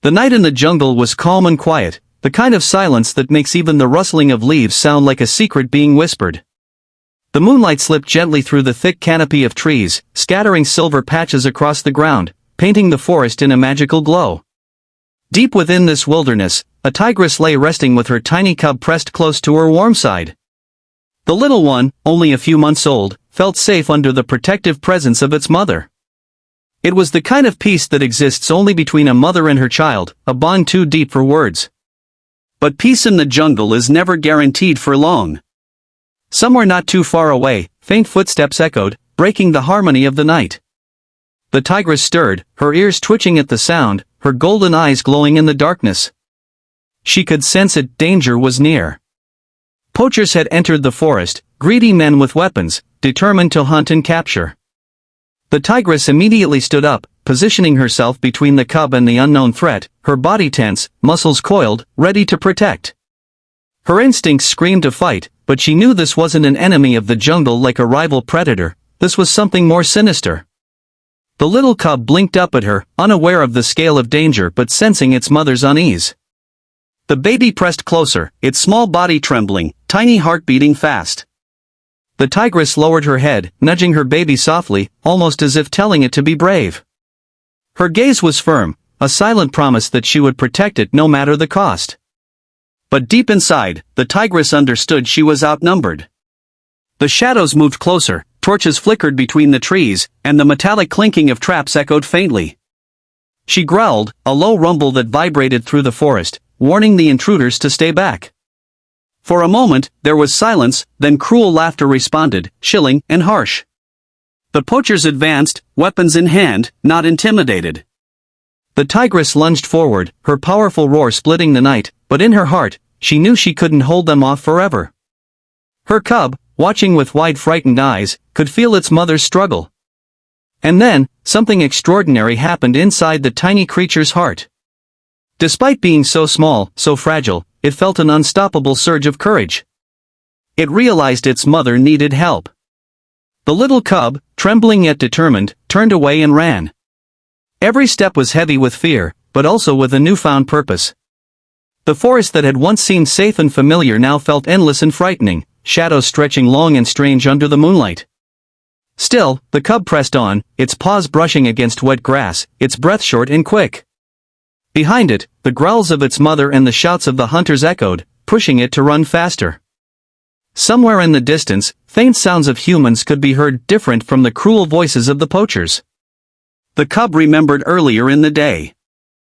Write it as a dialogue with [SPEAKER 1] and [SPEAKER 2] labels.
[SPEAKER 1] The night in the jungle was calm and quiet, the kind of silence that makes even the rustling of leaves sound like a secret being whispered. The moonlight slipped gently through the thick canopy of trees, scattering silver patches across the ground, painting the forest in a magical glow. Deep within this wilderness, a tigress lay resting with her tiny cub pressed close to her warm side. The little one, only a few months old, felt safe under the protective presence of its mother. It was the kind of peace that exists only between a mother and her child, a bond too deep for words. But peace in the jungle is never guaranteed for long. Somewhere not too far away, faint footsteps echoed, breaking the harmony of the night. The tigress stirred, her ears twitching at the sound, her golden eyes glowing in the darkness. She could sense it, danger was near. Poachers had entered the forest, greedy men with weapons, determined to hunt and capture. The tigress immediately stood up, positioning herself between the cub and the unknown threat, her body tense, muscles coiled, ready to protect. Her instincts screamed to fight, but she knew this wasn't an enemy of the jungle like a rival predator, this was something more sinister. The little cub blinked up at her, unaware of the scale of danger but sensing its mother's unease. The baby pressed closer, its small body trembling, tiny heart beating fast. The tigress lowered her head, nudging her baby softly, almost as if telling it to be brave. Her gaze was firm, a silent promise that she would protect it no matter the cost. But deep inside, the tigress understood she was outnumbered. The shadows moved closer, torches flickered between the trees, and the metallic clinking of traps echoed faintly. She growled, a low rumble that vibrated through the forest, warning the intruders to stay back. For a moment, there was silence, then cruel laughter responded, chilling and harsh. The poachers advanced, weapons in hand, not intimidated. The tigress lunged forward, her powerful roar splitting the night, but in her heart, she knew she couldn't hold them off forever. Her cub, watching with wide frightened eyes, could feel its mother's struggle. And then, something extraordinary happened inside the tiny creature's heart. Despite being so small, so fragile, it felt an unstoppable surge of courage. It realized its mother needed help. The little cub, trembling yet determined, turned away and ran. Every step was heavy with fear, but also with a newfound purpose. The forest that had once seemed safe and familiar now felt endless and frightening, shadows stretching long and strange under the moonlight. Still, the cub pressed on, its paws brushing against wet grass, its breath short and quick. Behind it, the growls of its mother and the shouts of the hunters echoed, pushing it to run faster. Somewhere in the distance, faint sounds of humans could be heard, different from the cruel voices of the poachers. The cub remembered earlier in the day.